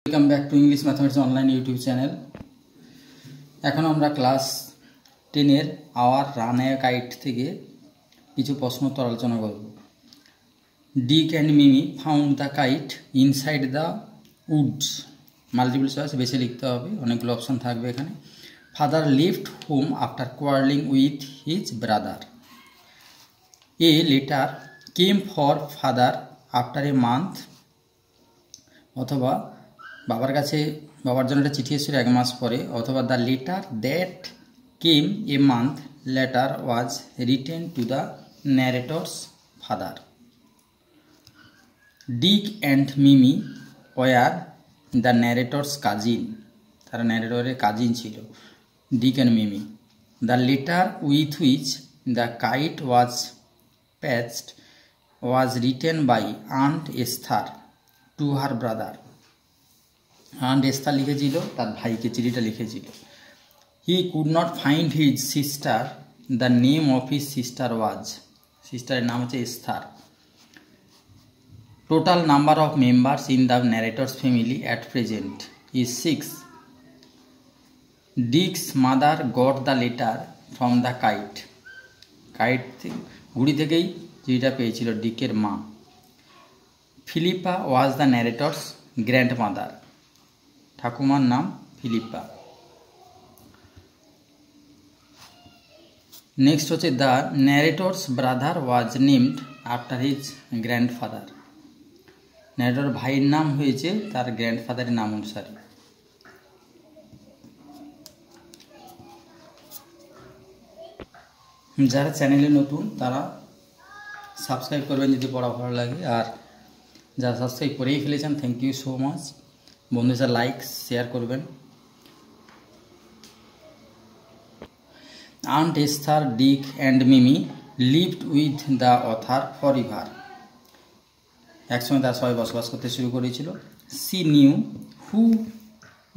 Welcome back to English mathematics online YouTube channel. এখন আমরা class 10 এর আওয়ার রান এ কাইট থেকে কিছু প্রশ্ন উত্তর আলোচনা করব। Dick and Mimi found the kite inside the woods. Multiple choice বেশি লিখতে হবে, অনেকগুলো অপশন থাকবে এখানে। Father left home after quarrelling with his brother. A letter came for father after a month, অথবা বাবার কাছে বাবার জন্য একটা চিঠি এসেছিল 1 মাস পরে, অথবা the letter that came a month later was written to the narrator's father. Dick and Mimi were the narrator's cousin, তারা ন্যারেটরের কাজিন ছিল Dick and Mimi. The letter with which the kite was patched was written by aunt Esther to her brother. Aunt Esther লিখেছিল, তার ভাইকে চিঠিটা লিখেছিল। He could not find his sister, the name of his sister was, সিস্টারের নাম হচ্ছে Esther. Total number of members in the narrator's family at present is 6. Dick's mother got the letter from the kite, ঘুড়ি থেকেই চিঠিটা পেয়েছিল ডিকের মা। Philippa was the narrator's grandmother, ঠাকুমার নাম ফিলিপা। নেক্সট হচ্ছে the narrator's brother was named after his grandfather, narrator ভাইয়ের নাম হয়েছে তার গ্র্যান্ডফাদারের নাম অনুসারে। যারা চ্যানেলে নতুন তারা সাবস্ক্রাইব করবেন যদি পড়া ভালো লাগে, আর যারা সাবস্ক্রাইব করেই ফেলেছেন থ্যাংক ইউ সো মাচ। বন্ধুদের সাথে লাইক শেয়ার করবেন। Aunt Esther, Dick and Mimi lived with the author forever, একসঙ্গে তার সবাই বসবাস করতে শুরু করেছিল। See new who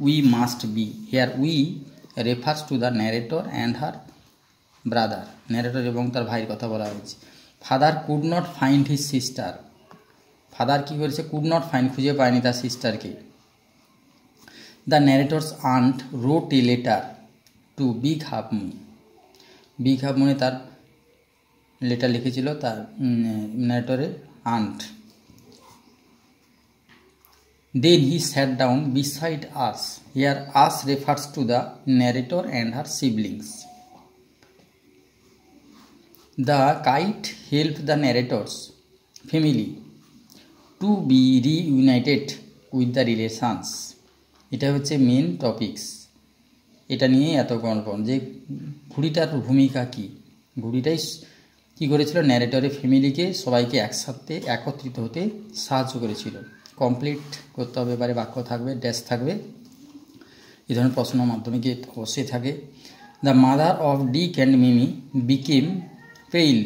we must be, here we refers to the narrator and her brother, narrator এবং তার ভাইয়ের কথা বলা হয়েছে। Father could not find his sister, father কী করেছে, কুড নট ফাইন্ড, খুঁজে পায়নি তার সিস্টারকে। The narrator's aunt wrote a letter two big half moon, big half মুনে তার লেটার লিখেছিল তার ন্যারেটরের aunt. Then he sat down beside us, here us refers to the narrator and her siblings. The kite help the narrator's family to be reunited with the relations, এটা হচ্ছে main topics, এটা নিয়ে এত গল্প যে ঘুড়িটার ভূমিকা কী, ঘুড়িটাই কী করেছিল, ন্যারেটরের ফ্যামিলিকে সবাইকে একসাথে একত্রিত হতে সাহায্য করেছিল। কমপ্লিট করতে হবে, এবারে বাক্য থাকবে, ড্যাশ থাকবে, এই ধরনের প্রশ্ন মাধ্যমিকে অবশ্যই থাকে। The mother of Dick and Mimi became pale,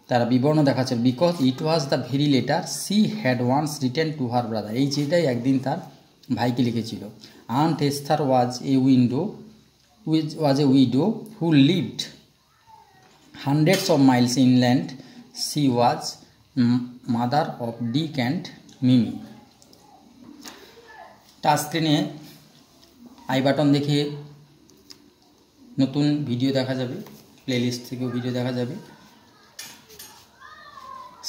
তারা বিবর্ণ দেখাচ্ছে, because it was the very letter she had once written to her brother, এই চিঠিটাই একদিন তার ভাইকে লিখেছিল। Aunt Esther was a widow who lived hundreds of miles inland, she was mother of Dick and Mimi. Touch স্ক্রিনে I button দেখে নতুন video দেখা যাবে, প্লেলিস্ট থেকেও ভিডিও দেখা যাবে,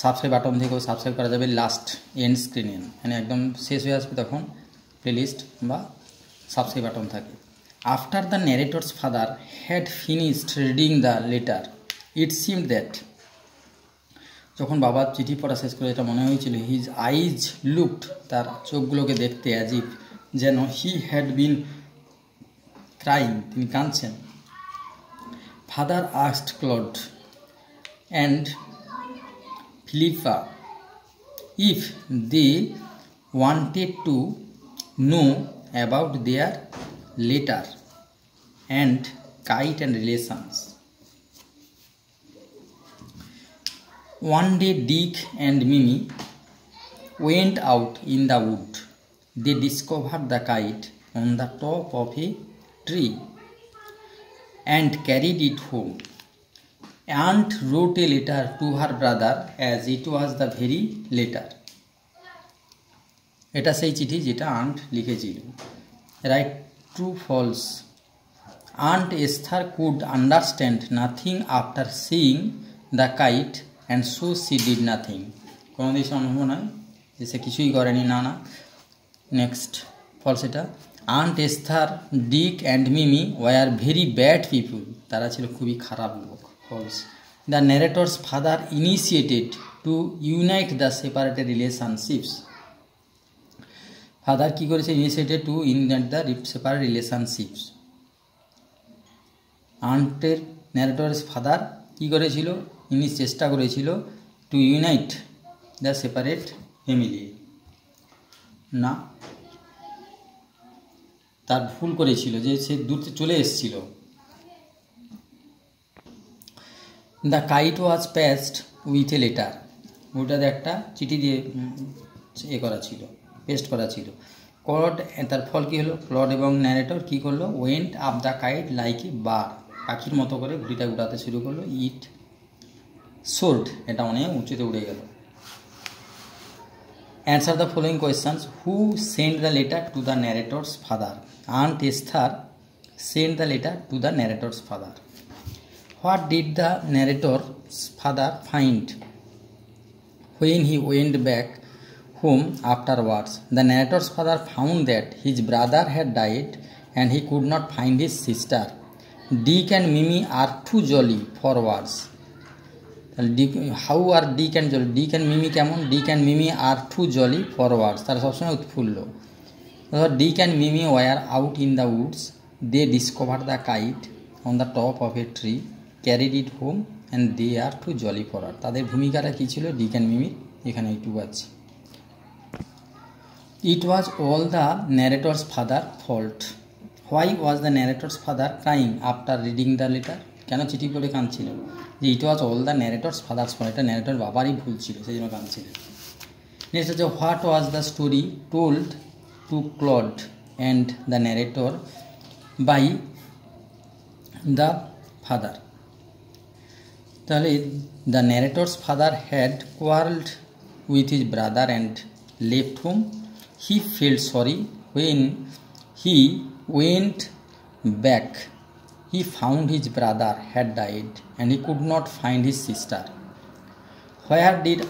সাবস্ক্রাইব বাটন থেকেও সাবস্ক্রাইব করা যাবে। লাস্ট এন্ড স্ক্রিনে মানে একদম শেষ হয়ে আসবে তখন প্লেলিস্ট বা সাবস্ক্রাইব বাটন থাকে। After the narrator's father had finished reading the letter it seemed that, যখন বাবা চিঠি পড়া শেষ করে এটা মনে হয়েছিল, হিজ আইজ লুকড, তার চোখগুলোকে দেখতে অ্যাজ ইফ, যেন হি হ্যাড বিন ক্রাইং, তিনি কাঁদছেন। Father asked Claude and Philippa if they wanted to know about their letter and kite and relations. One day Dick and Mimi went out in the wood. They discovered the kite on the top of a tree and carried it home. Aunt wrote a letter to her brother as it was the very letter. এটা সেই চিঠি যেটা aunt লিখেছিল। Right true false. Aunt Esther could understand nothing after seeing the kite and so she did nothing. কোনো দিন সম্ভব নয় যে সে কিছুই করেনি, না না। নেক্সট ফলস এটা। Aunt Esther, Dick and Mimi were very bad people. তারা ছিল খুবই খারাপ লোক। False. The narrator's father initiated to unite the separated relationships. Father কী করেছে? Initiated to unite the separate relationships. আন্টের ন্যারেটরস ফাদার কী করেছিল? ইনি চেষ্টা করেছিল to unite the separate family. না, তার ভুল করেছিল যে সে দূর চলে এসেছিল। The kite was paste with a letter. ওটাতে একটা চিঠি দিয়ে করা ছিল, পেস্ট করা ছিল। ক্লড, তার ফল কী হলো? ক্লড এবং ন্যারেটর কী করলো? Went up the kite like a bird. পাখির মতো করে ঘুড়িটা উড়াতে শুরু করলো। ইট সোল্ড, এটা অনেক উঁচুতে উড়ে গেল। Answer the following questions. Who send the letter to the narrator's father? Aunt Esther send the letter to the narrator's father. What did the narrator's father find when he went back home afterwards? The narrator's father found that his brother had died and he could not find his sister. Dick and Mimi are too jolly for words. How are Dick and Jolly? Dick and Mimi কেমন? Dick and Mimi are too jolly for words. তারা সবসময় উৎফুল্ল। Dick and Mimi were out in the woods. They discovered the kite on the top of a tree, carried it home, and they are too jolly for her. তাদের ভূমিকাটা কী ছিল Dick and মিমির? এখানে একটু আছে। It was all the narrator's father fault. Why was the narrator's father crying after reading the letter? কেন চিঠি পড়ে কাঁদছিল? যে it was all the narrator's father's fault, এটা ন্যারেটর বাবারই ভুল ছিল, সেই জন্য কাঁদছিলেন। নেক্সট হচ্ছে what was the story told to Claude and the narrator by the father? তাহলে the narrator's father had quarrelled with his brother and left home. He felt sorry when he went back. He found his brother had died and he could not find his sister. Where did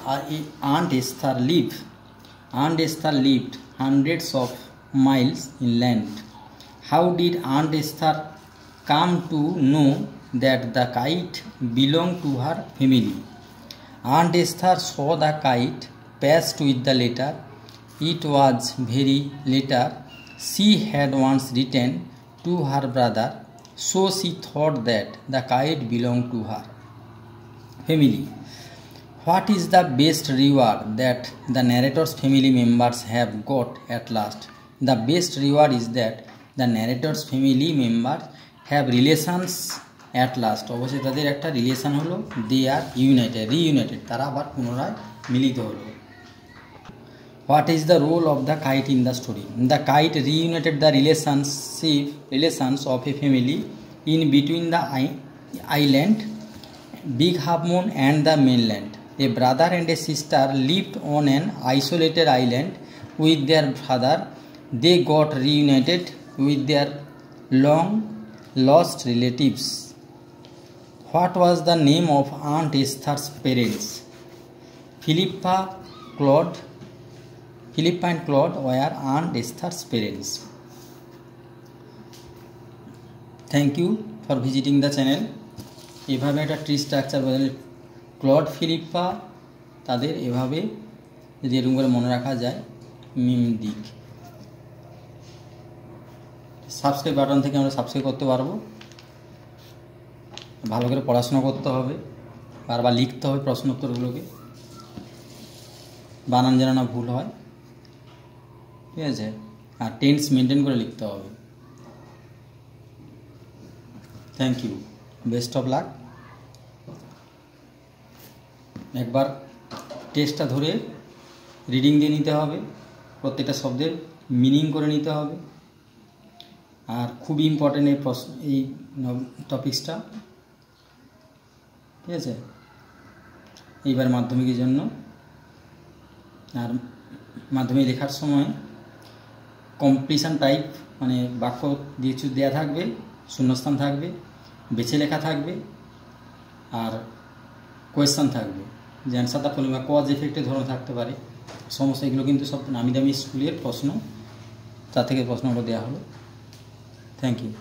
Aunt Esther live? Aunt Esther lived hundreds of miles inland. How did Aunt Esther come to know that the kite belonged to her family? Aunt Esther saw the kite passed with the letter. It was very letter she had once written to her brother, so she thought that the kite belonged to her family. What is the best reward that the narrator's family members have got at last? The best reward is that the narrator's family members have relations at last. অবশ্যই তাদের একটা relation হলো, they are reunited, তারা আবার পুনরায় মিলিত হলো। What is the role of the kite in the story? The kite reunited the relations of a family in between the island, Big Half Moon, and the mainland. A brother and a sister lived on an isolated island with their father. They got reunited with their long lost relatives. What was the name of Aunt Esther's parents? Philippa and Claude were Aunt Esther's parents. Thank you for visiting the channel. এভাবে একটা tree structure বদলে clod Philippa তাদের এভাবে যদি এরকম করে মনে রাখা যায়। মিম দিক সাবস্ক্রাইব বাটন থেকে আমরা সাবস্ক্রাইব করতে পারবো। ভালো করে পড়াশোনা করতে হবে, বারবার লিখতে হবে প্রশ্ন উত্তরগুলোকে, বানান যেন না ভুল হয়, ঠিক আছে? আর টেন্স মেনটেন করে লিখতে হবে। Thank you, best of luck. একবার টেস্টটা ধরে রিডিং দিয়ে নিতে হবে, প্রত্যেকটা শব্দের মিনিং করে নিতে হবে। আর খুবই ইম্পর্টেন্ট এই টপিক্সটা, ঠিক আছে, এইবার মাধ্যমিকের জন্য। আর মাধ্যমে লেখার সময় কমপ্লিশন টাইপ মানে বাক্য দিয়ে কিছু দেওয়া থাকবে, শূন্যস্থান থাকবে, বেছে লেখা থাকবে, আর কোয়েশ্চান থাকবে, যে অ্যান্সার দ্য ফলোইং বা কজ এফেক্টের ধরন থাকতে পারে। সমস্ত এগুলো কিন্তু সব নামি দামি স্কুলের প্রশ্ন, তার থেকে প্রশ্নগুলো দেওয়া হলো। Thank you.